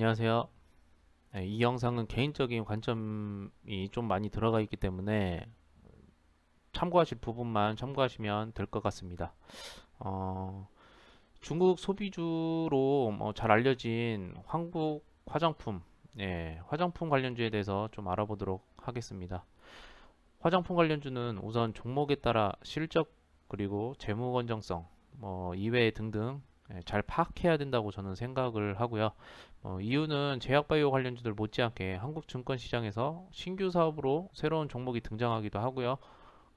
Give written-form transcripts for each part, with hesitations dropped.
안녕하세요. 네, 이 영상은 개인적인 관점이 좀 많이 들어가 있기 때문에 참고하실 부분만 참고하시면 될 것 같습니다. 어, 중국 소비주로 잘 알려진 한국 화장품, 화장품 관련주에 대해서 좀 알아보도록 하겠습니다. 화장품 관련주는 우선 종목에 따라 실적 그리고 재무 건전성, 이외 등등 잘 파악해야 된다고 저는 생각을 하고요. 이유는 제약바이오 관련주들 못지않게 한국 증권 시장에서 신규 사업으로 새로운 종목이 등장하기도 하고요.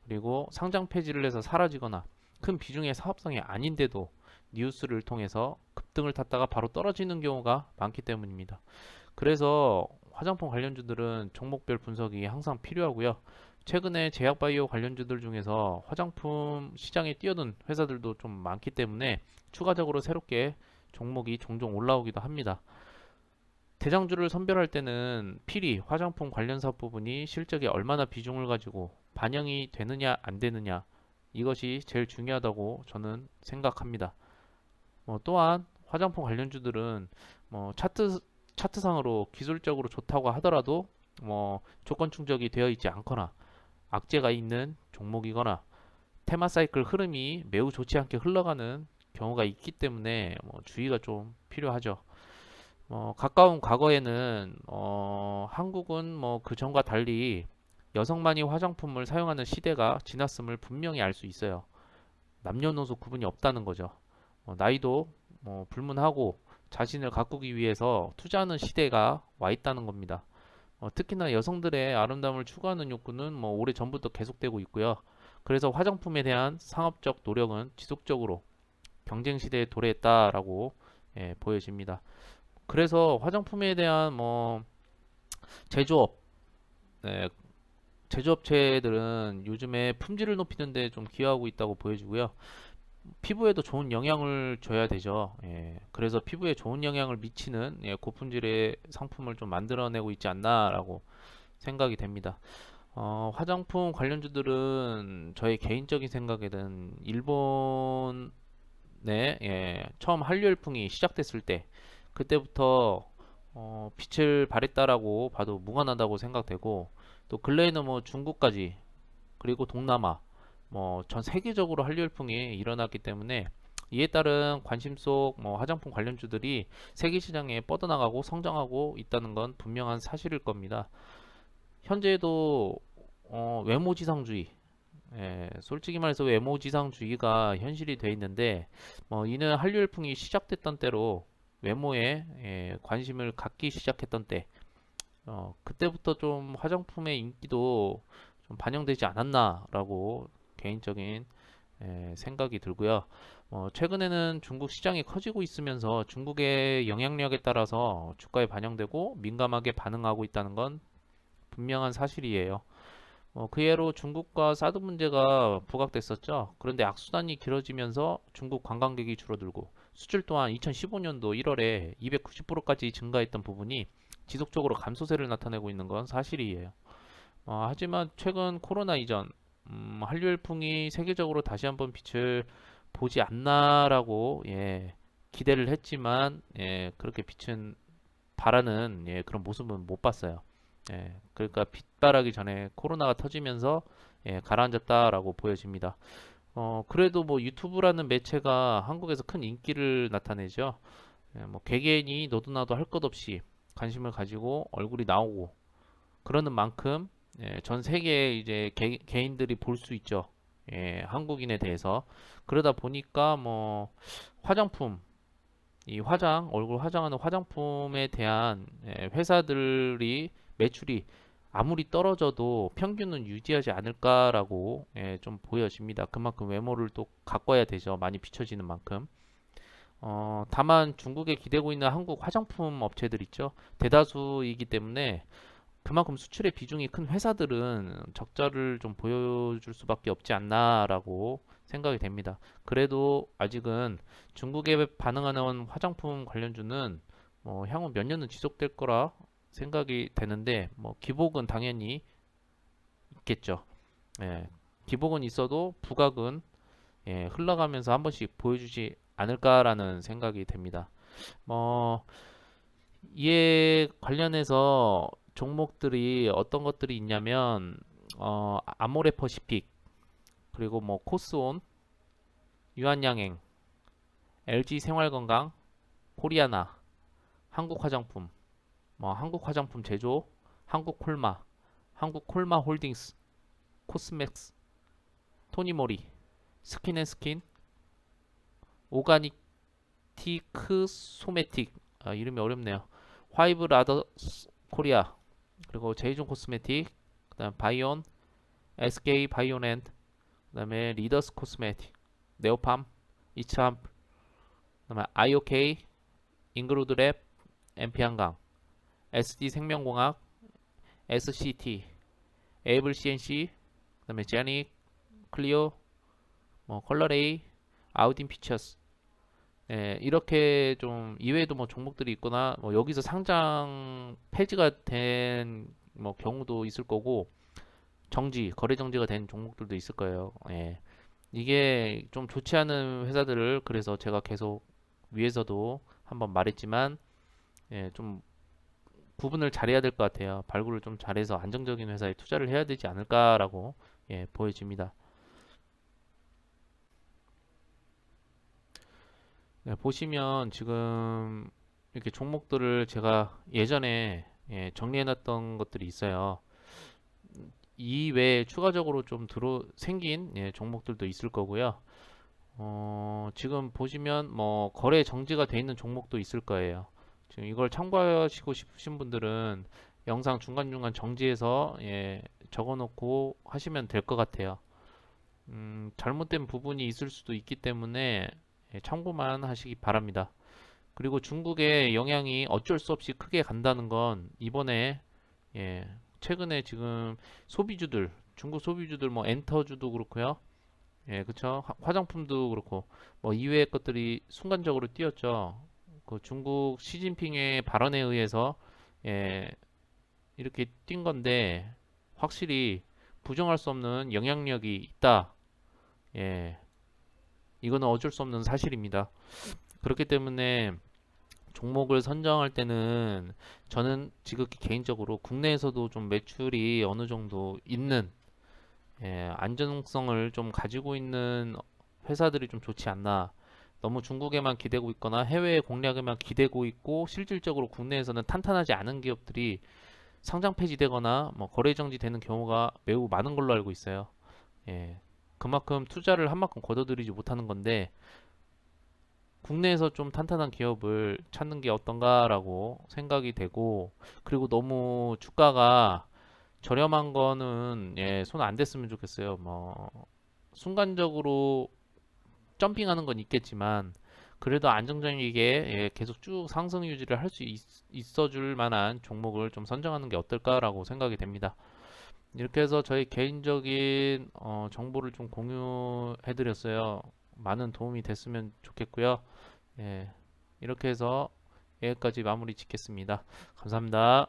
그리고 상장 폐지를 해서 사라지거나 큰 비중의 사업성이 아닌데도 뉴스를 통해서 급등을 탔다가 바로 떨어지는 경우가 많기 때문입니다. 그래서 화장품 관련주들은 종목별 분석이 항상 필요하고요. 최근에 제약바이오 관련주들 중에서 화장품 시장에 뛰어든 회사들도 좀 많기 때문에 추가적으로 새롭게 종목이 종종 올라오기도 합니다. 대장주를 선별할 때는 필히 화장품 관련 사업 부분이 실적에 얼마나 비중을 가지고 반영이 되느냐 안 되느냐 이것이 제일 중요하다고 저는 생각합니다. 또한 화장품 관련주들은 차트상으로 기술적으로 좋다고 하더라도 조건 충족이 되어 있지 않거나 악재가 있는 종목이거나 테마 사이클 흐름이 매우 좋지 않게 흘러가는 경우가 있기 때문에 주의가 좀 필요하죠. 가까운 과거에는 한국은 그 전과 달리 여성만이 화장품을 사용하는 시대가 지났음을 분명히 알 수 있어요. 남녀노소 구분이 없다는 거죠. 나이도 불문하고 자신을 가꾸기 위해서 투자하는 시대가 와 있다는 겁니다. 특히나 여성들의 아름다움을 추구하는 욕구는 오래 전부터 계속되고 있고요. 그래서 화장품에 대한 상업적 노력은 지속적으로 경쟁 시대에 도래했다라고 보여집니다. 그래서 화장품에 대한 제조업, 네, 제조업체들은 요즘에 품질을 높이는 데 좀 기여하고 있다고 보여지고요. 피부에도 좋은 영향을 줘야 되죠. 그래서 피부에 좋은 영향을 미치는 고품질의 상품을 좀 만들어내고 있지 않나라고 생각이 됩니다. 화장품 관련주들은 저의 개인적인 생각에는 일본에 처음 한류 열풍이 시작됐을 때 그때부터 빛을 발했다라고 봐도 무관하다고 생각되고 또 근래에는 중국까지 그리고 동남아 전 세계적으로 한류 열풍이 일어났기 때문에 이에 따른 관심 속 화장품 관련주들이 세계 시장에 뻗어나가고 성장하고 있다는 건 분명한 사실일 겁니다. 현재도 외모지상주의, 솔직히 말해서 외모지상주의가 현실이 돼 있는데 이는 한류 열풍이 시작됐던 때로 외모에 관심을 갖기 시작했던 때 그때부터 좀 화장품의 인기도 좀 반영되지 않았나라고 개인적인 생각이 들고요. 최근에는 중국 시장이 커지고 있으면서 중국의 영향력에 따라서 주가에 반영되고 민감하게 반응하고 있다는 건 분명한 사실이에요. 그 예로 중국과 사드 문제가 부각됐었죠. 그런데 악순환이 길어지면서 중국 관광객이 줄어들고 수출 또한 2015년도 1월에 290%까지 증가했던 부분이 지속적으로 감소세를 나타내고 있는 건 사실이에요. 하지만 최근 코로나 이전 한류 열풍이 세계적으로 다시 한번 빛을 보지 않나라고 기대를 했지만 그렇게 빛은 발하는 그런 모습은 못 봤어요. 그러니까 빛발하기 전에 코로나가 터지면서 가라앉았다라고 보여집니다. 그래도 유튜브라는 매체가 한국에서 큰 인기를 나타내죠. 개개인이 너도 나도 할 것 없이 관심을 가지고 얼굴이 나오고 그러는 만큼 전 세계에 이제 개인들이 볼 수 있죠. 한국인에 대해서. 그러다 보니까 화장품, 이 얼굴 화장하는 화장품에 대한 회사들이 매출이 아무리 떨어져도 평균은 유지하지 않을까라고 좀 보여집니다. 그만큼 외모를 또 가꿔야 되죠. 많이 비춰지는 만큼. 다만 중국에 기대고 있는 한국 화장품 업체들 있죠. 대다수이기 때문에 그만큼 수출의 비중이 큰 회사들은 적자를 좀 보여줄 수밖에 없지 않나라고 생각이 됩니다. 그래도 아직은 중국에 반응하는 화장품 관련주는 향후 몇 년은 지속될 거라 생각이 되는데 기복은 당연히 있겠죠. 예, 기복은 있어도 부각은 흘러가면서 한 번씩 보여주지 않을까라는 생각이 됩니다. 뭐 이에 관련해서 종목들이 어떤 것들이 있냐면 아모레퍼시픽, 그리고 뭐 코스온, 유한양행, LG생활건강, 코리아나, 한국화장품, 뭐 한국화장품 제조, 한국콜마, 한국콜마홀딩스, 코스맥스, 토니모리, 스킨앤스킨, 오가닉티크 소메틱, 이름이 어렵네요. 화이브 라더 코리아, 그리고 제이존 코스메틱, 그다음 바이온, SK 바이오랜드, 그다음에 리더스 코스메틱, 네오팜, 이참, 그다음에 IOK, 잉그로드랩, MP 한강, SD 생명공학, SCT, 에이블 CNC, 그다음에 제닉, 클리오, 뭐 컬러레이, 아우딘 피처스. 이렇게 좀 이외에도 뭐 종목들이 있거나 뭐 여기서 상장 폐지가 된 뭐 경우도 있을 거고, 거래 정지가 된 종목들도 있을 거예요. 이게 좀 좋지 않은 회사들을, 그래서 제가 계속 위에서도 한번 말했지만, 좀 구분을 잘해야 될 것 같아요. 발굴을 좀 잘해서 안정적인 회사에 투자를 해야 되지 않을까라고 보여집니다. 보시면 지금 이렇게 종목들을 제가 예전에 정리해놨던 것들이 있어요. 이 외에 추가적으로 좀 생긴 종목들도 있을 거고요. 지금 보시면 뭐 거래 정지가 돼 있는 종목도 있을 거예요. 지금 이걸 참고하시고 싶으신 분들은 영상 중간중간 정지해서 적어놓고 하시면 될 것 같아요. 잘못된 부분이 있을 수도 있기 때문에 참고만 하시기 바랍니다. 그리고 중국의 영향이 어쩔 수 없이 크게 간다는 건 이번에 예, 최근에 지금 중국 소비주들 뭐 엔터주도 그렇고요. 그쵸. 화장품도 그렇고 뭐 이외의 것들이 순간적으로 뛰었죠. 그 중국 시진핑의 발언에 의해서 예, 이렇게 뛴 건데, 확실히 부정할 수 없는 영향력이 있다. 예, 이거는 어쩔 수 없는 사실입니다. 그렇기 때문에 종목을 선정할 때는 저는 지극히 개인적으로 국내에서도 좀 매출이 어느 정도 있는 안전성을 좀 가지고 있는 회사들이 좀 좋지 않나. 너무 중국에만 기대고 있거나 해외 공략에만 기대고 있고 실질적으로 국내에서는 탄탄하지 않은 기업들이 상장 폐지되거나 뭐 거래 정지되는 경우가 매우 많은 걸로 알고 있어요. 예. 그만큼 투자를 한 만큼 거둬들이지 못하는 건데, 국내에서 좀 탄탄한 기업을 찾는 게 어떤가라고 생각이 되고, 그리고 너무 주가가 저렴한 거는 손 안 댔으면 좋겠어요. 뭐 순간적으로 점핑하는 건 있겠지만, 그래도 안정적이게 계속 쭉 상승 유지를 할 수 있어 줄 만한 종목을 좀 선정하는 게 어떨까라고 생각이 됩니다. 이렇게 해서 저희 개인적인 정보를 좀 공유해 드렸어요. 많은 도움이 됐으면 좋겠고요. 예, 이렇게 해서 여기까지 마무리 짓겠습니다. 감사합니다.